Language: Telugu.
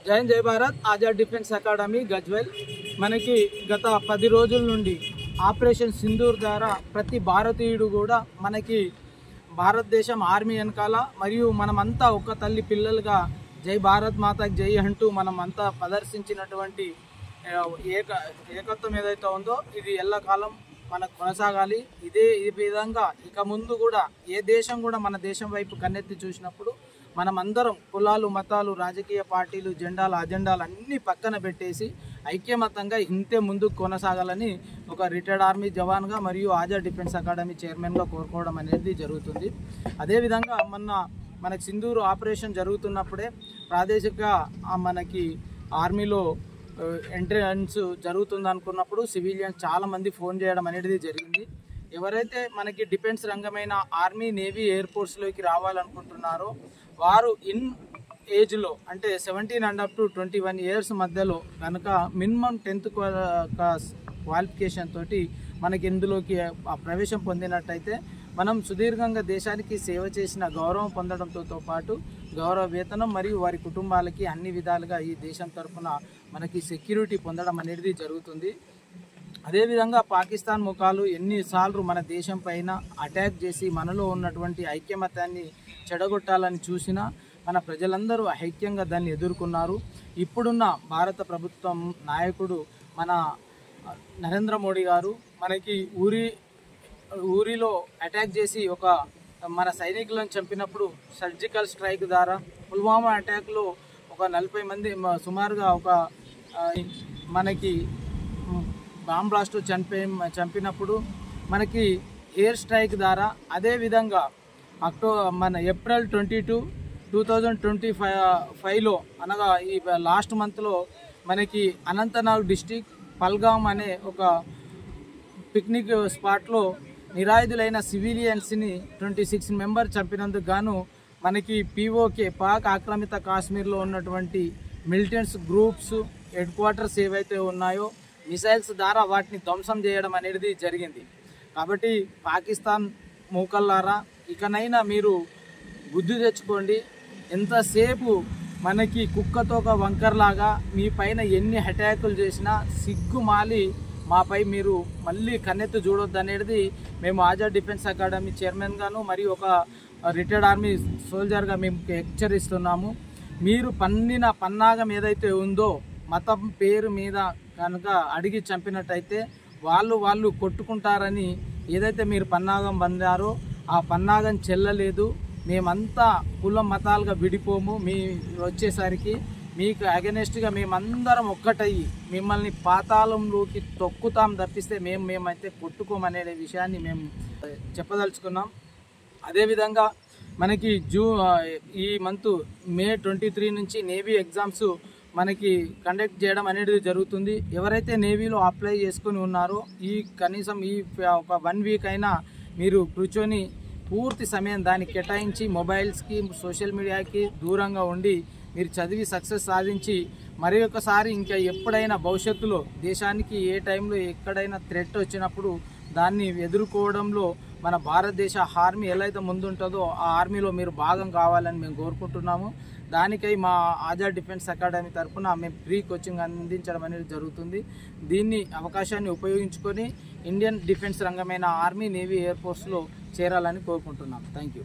జై భారత్ ఆజాద్ డిఫెన్స్ అకాడమీ గజ్వేల్ మనకి గత 10 రోజుల నుండి ఆపరేషన్ సింధూర్ ద్వారా ప్రతి భారతీయుడు కూడా మనకి భారతదేశం ఆర్మీ వెనకాల మరియు మనమంతా ఒక తల్లి పిల్లలుగా జై భారత్ మాతాకి జై అంటూ మనమంతా ప్రదర్శించినటువంటి ఏకత్వం ఏదైతే ఉందో ఇది ఎల్లకాలం మనకు కొనసాగాలి. ఈ విధంగా ఇక ముందు కూడా ఏ దేశం కూడా మన దేశం వైపు కన్నెత్తి చూసినప్పుడు మనం అందరం కులాలు మతాలు రాజకీయ పార్టీలు జెండాలు అజెండాలు అన్నీ పక్కన పెట్టేసి ఐక్యమతంగా ఇంతే ముందుకు కొనసాగాలని ఒక రిటైర్డ్ ఆర్మీ జవాన్గా మరియు ఆజాద్ డిఫెన్స్ అకాడమీ చైర్మన్గా కోరుకోవడం అనేది జరుగుతుంది. అదేవిధంగా మనకి సింధూరు ఆపరేషన్ జరుగుతున్నప్పుడే ప్రాదేశిక మనకి ఆర్మీలో ఎంట్రన్స్ జరుగుతుంది అనుకున్నప్పుడు సివిలియన్స్ చాలామంది ఫోన్ చేయడం అనేది జరిగింది. ఎవరైతే మనకి డిఫెన్స్ రంగమైన ఆర్మీ నేవీ ఎయిర్ ఫోర్స్లోకి రావాలనుకుంటున్నారో వారు ఇన్ ఏజ్లో అంటే 17 and up to 21 years మధ్యలో కనుక మినిమం 10th క్లాస్ క్వాలిఫికేషన్ తోటి మనకి ఇందులోకి ప్రవేశం పొందినట్టయితే మనం సుదీర్ఘంగా దేశానికి సేవ చేసిన గౌరవం పొందడంతో పాటు గౌరవ వేతనం మరియు వారి కుటుంబాలకి అన్ని విధాలుగా ఈ దేశం తరఫున మనకి సెక్యూరిటీ పొందడం అనేది జరుగుతుంది. అదేవిధంగా పాకిస్తాన్ ముఖాలు ఎన్నిసార్లు మన దేశం పైన అటాక్ చేసి మనలో ఉన్నటువంటి ఐక్యమత్యాన్ని చెడగొట్టాలని చూసినా మన ప్రజలందరూ ఐక్యంగా దాన్ని ఎదుర్కొన్నారు. ఇప్పుడున్న భారత ప్రభుత్వం నాయకుడు మన నరేంద్ర మోడీ గారు మనకి ఊరిలో అటాక్ చేసి మన సైనికులను చంపినప్పుడు సర్జికల్ స్ట్రైక్ ద్వారా పుల్వామా అటాక్లో ఒక 40 మంది సుమారుగా మనకి బాంబ్ బ్లాస్ట్ చంపినప్పుడు మనకి ఎయిర్ స్ట్రైక్ ద్వారా అదేవిధంగా ఏప్రిల్ 22, 2025లో అనగా ఈ లాస్ట్ మంత్లో మనకి అనంతనాగ్ డిస్టిక్ పల్గామ్ అనే ఒక పిక్నిక్ స్పాట్లో నిరాయుధులైన సివిలియన్స్ని 26 మెంబర్ చంపినందుకు గాను మనకి పీఓకే పాక్ ఆక్రమిత కాశ్మీర్లో ఉన్నటువంటి మిలిటెంట్స్ గ్రూప్స్ హెడ్ క్వార్టర్స్ ఏవైతే ఉన్నాయో మిసైల్స్ ద్వారా వాటిని ధ్వంసం చేయడం అనేది జరిగింది. కాబట్టి పాకిస్తాన్ మూకల్లారా ఇకనైనా మీరు బుద్ధి తెచ్చుకోండి. ఎంతసేపు మనకి కుక్కతోక వంకర్లాగా మీ పైన ఎన్ని అటాకులు చేసినా సిగ్గుమాలి మాపై మీరు మళ్ళీ కన్నెత్తి చూడొద్దు అనేది మేము ఆజాద్ డిఫెన్స్ అకాడమీ చైర్మన్గాను మరియు ఒక రిటైర్డ్ ఆర్మీ సోల్జర్గా మేము హెచ్చరిస్తున్నాము. మీరు పన్నిన పన్నాగం ఏదైతే ఉందో మతం పేరు మీద కనుక అడిగి చంపినట్టయితే వాళ్ళు కొట్టుకుంటారని ఏదైతే మీరు పన్నాగం పొందారో ఆ పన్నాగం చెల్లలేదు. మేమంతా కులం మతాలుగా విడిపోము. మీ వచ్చేసరికి మీకు అగెనెస్ట్గా మేమందరం ఒక్కటయ్యి మిమ్మల్ని పాతాళంలోకి తొక్కుతాం తప్పిస్తే మేమైతే కొట్టుకోమనే విషయాన్ని మేము చెప్పదలుచుకున్నాం. అదేవిధంగా మనకి ఈ మంత్ May 23 నుంచి నేవీ ఎగ్జామ్స్ మనకి కండక్ట్ చేయడం అనేది జరుగుతుంది. ఎవరైతే నేవీలో అప్లై చేసుకుని ఉన్నారో కనీసం ఒక 1 వీక్ అయినా మీరు కూర్చొని పూర్తి సమయం దానికి కేటాయించి మొబైల్స్కి సోషల్ మీడియాకి దూరంగా ఉండి మీరు చదివి సక్సెస్ సాధించి మరి ఒకసారి ఇంకా ఎప్పుడైనా భవిష్యత్తులో దేశానికి ఏ టైంలో ఎక్కడైనా థ్రెట్ వచ్చినప్పుడు దాన్ని ఎదుర్కోవడంలో మన భారతదేశ ఆర్మీ ఎలా అయితే ముందుంటుందో ఆ ఆర్మీలో మీరు భాగం కావాలని మేము కోరుకుంటున్నాము. దానికై మా ఆజాద్ డిఫెన్స్ అకాడమీ తరఫున మేము ఫ్రీ కోచింగ్ అందించడం అనేది జరుగుతుంది. దీన్ని అవకాశాన్ని ఉపయోగించుకొని ఇండియన్ డిఫెన్స్ రంగమైన ఆర్మీ నేవీ ఎయిర్ ఫోర్స్లో చేరాలని కోరుకుంటున్నాం. Thank you.